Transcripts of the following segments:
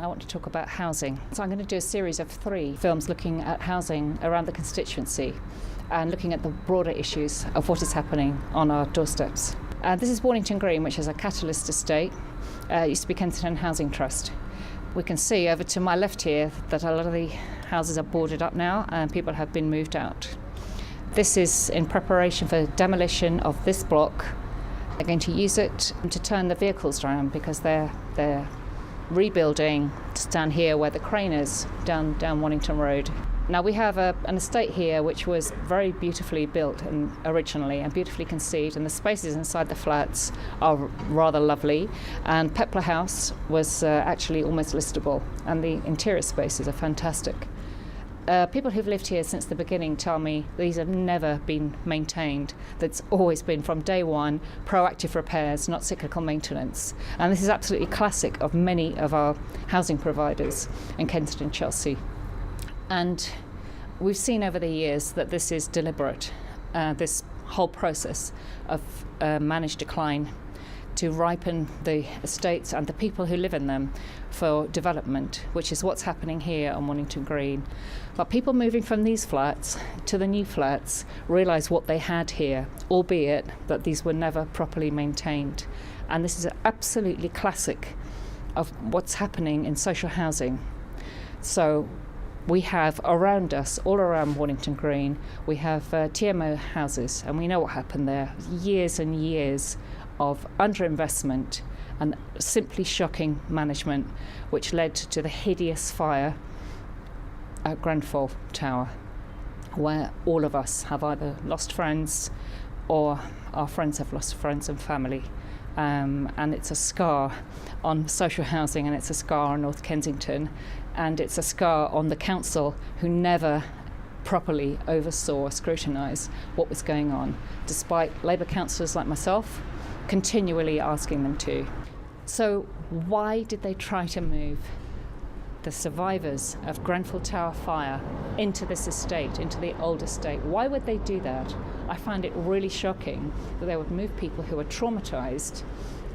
I want to talk about housing. So I'm going to do a series of 3 films looking at housing around the constituency and looking at the broader issues of what is happening on our doorsteps. This is Wornington Green, which is a catalyst estate. It used to be Kensington Housing Trust. We can see over to my left here that a lot of the houses are boarded up now and people have been moved out. This is in preparation for demolition of this block. They're going to use it to turn the vehicles around because they're rebuilding down here where the crane is, down Wornington Road. Now we have an estate here which was very beautifully built originally and beautifully conceived, and the spaces inside the flats are rather lovely, and Pepler House was actually almost listable, and the interior spaces are fantastic. People who've lived here since the beginning tell me these have never been maintained. That's always been, from day one, proactive repairs, not cyclical maintenance. And this is absolutely classic of many of our housing providers in Kensington and Chelsea. And we've seen over the years that this is deliberate, this whole process of managed decline to ripen the estates and the people who live in them for development, which is what's happening here on Wornington Green. But people moving from these flats to the new flats realise what they had here, albeit that these were never properly maintained. And this is absolutely classic of what's happening in social housing. So we have around us, all around Wornington Green, we have TMO houses, and we know what happened there. Years and years of underinvestment and simply shocking management, which led to the hideous fire at Grenfell Tower, where all of us have either lost friends or our friends have lost friends and family. And it's a scar on social housing, and it's a scar on North Kensington, and it's a scar on the council, who never properly oversaw or scrutinised what was going on, despite Labour councillors like myself continually asking them to. So why did they try to move the survivors of Grenfell Tower fire into this estate, into the old estate? Why would they do that? I find it really shocking that they would move people who are traumatised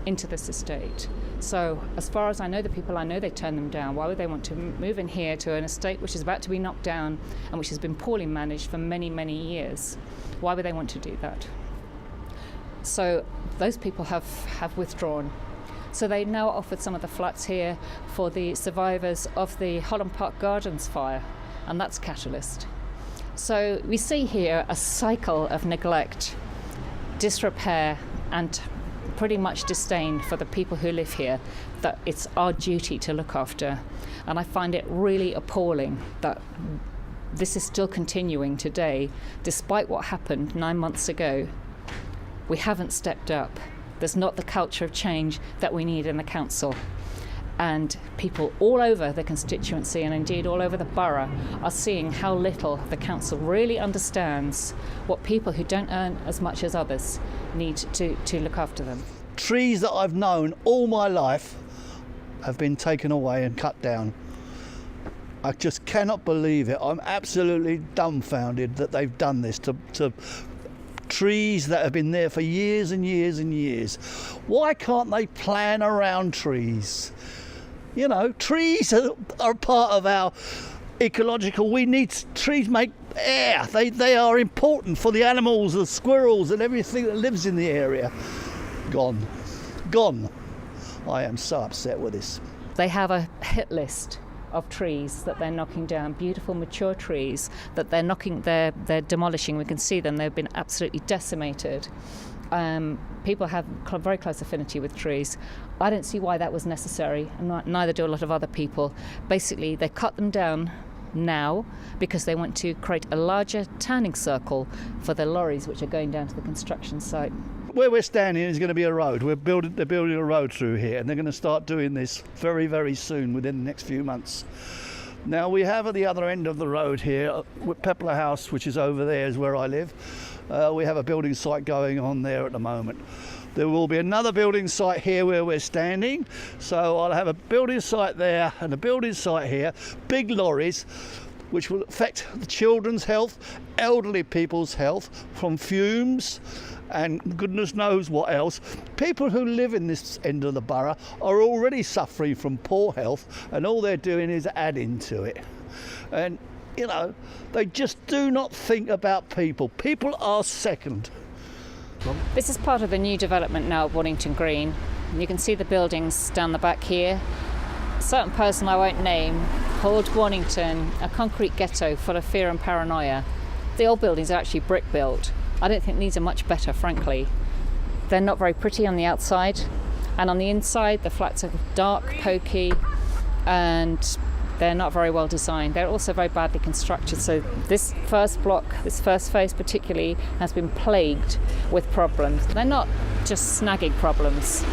into this estate. So as far as I know, the people I know, they turn them down. Why would they want to move in here to an estate which is about to be knocked down and which has been poorly managed for many, many years? Why would they want to do that? So those people have withdrawn. So they now offered some of the flats here for the survivors of the Holland Park Gardens fire, and that's catalyst. So we see here a cycle of neglect, disrepair, and pretty much disdain for the people who live here, that it's our duty to look after. And I find it really appalling that this is still continuing today, despite what happened 9 months ago. We haven't stepped up. There's not the culture of change that we need in the council. And people all over the constituency, and indeed all over the borough, are seeing how little the council really understands what people who don't earn as much as others need to look after them. Trees that I've known all my life have been taken away and cut down. I just cannot believe it. I'm absolutely dumbfounded that they've done this to trees that have been there for years and years and years. Why can't they plan around trees? You know, trees are part of our ecological. We need trees, make air. They are important for the animals, the squirrels and everything that lives in the area. Gone. I am so upset with this. They have a hit list of trees that they're knocking down, beautiful mature trees that they're demolishing. We can see them, they've been absolutely decimated. People have very close affinity with trees. I don't see why that was necessary, and neither do a lot of other people. Basically, they cut them down now because they want to create a larger turning circle for the lorries which are going down to the construction site. Where we're standing is going to be a road. They're building a road through here, and they're going to start doing this very, very soon, within the next few months. Now we have at the other end of the road here, with Pepler House, which is over there, is where I live. We have a building site going on there at the moment. There will be another building site here where we're standing. So I'll have a building site there and a building site here, big lorries, which will affect the children's health, elderly people's health from fumes and goodness knows what else. People who live in this end of the borough are already suffering from poor health, and all they're doing is adding to it. And, you know, they just do not think about people. People are second. This is part of the new development now at Wornington Green. You can see the buildings down the back here. A certain person I won't name called Wornington a concrete ghetto full of fear and paranoia. The old buildings are actually brick built. I don't think these are much better, frankly. They're not very pretty on the outside, and on the inside the flats are dark, pokey, and they're not very well designed. They're also very badly constructed. So this first block, this first phase particularly, has been plagued with problems. They're not just snagging problems.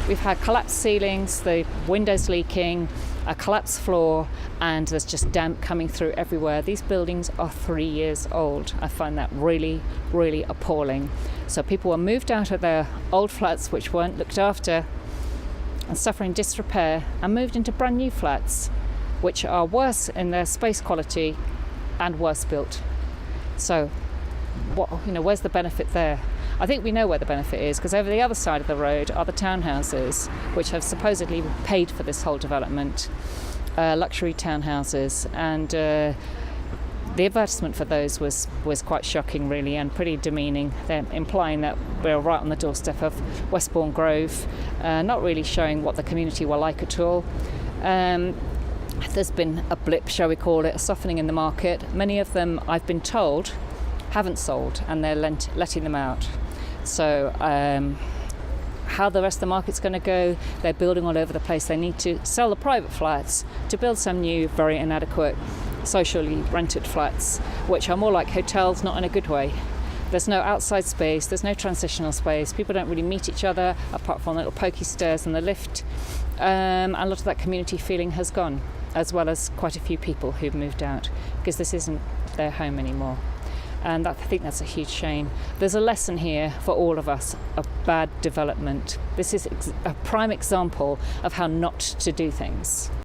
We've had collapsed ceilings, the windows leaking, a collapsed floor, and there's just damp coming through everywhere. These buildings are 3 years old. I find that really, really appalling. So people were moved out of their old flats, which weren't looked after and suffering disrepair, and moved into brand new flats, which are worse in their space quality and worse built. So, where's the benefit there? I think we know where the benefit is, because over the other side of the road are the townhouses, which have supposedly paid for this whole development, luxury townhouses, and the advertisement for those was quite shocking, really, and pretty demeaning. They're implying that we're right on the doorstep of Westbourne Grove, not really showing what the community were like at all. There's been a blip, shall we call it, a softening in the market. Many of them, I've been told, haven't sold, and they're letting them out. So how the rest of the market's going to go, they're building all over the place. They need to sell the private flats to build some new, very inadequate, socially rented flats, which are more like hotels, not in a good way. There's no outside space, there's no transitional space, people don't really meet each other apart from the little pokey stairs and the lift, and a lot of that community feeling has gone, as well as quite a few people who've moved out, because this isn't their home anymore. And I think that's a huge shame. There's a lesson here for all of us of bad development. This is a prime example of how not to do things.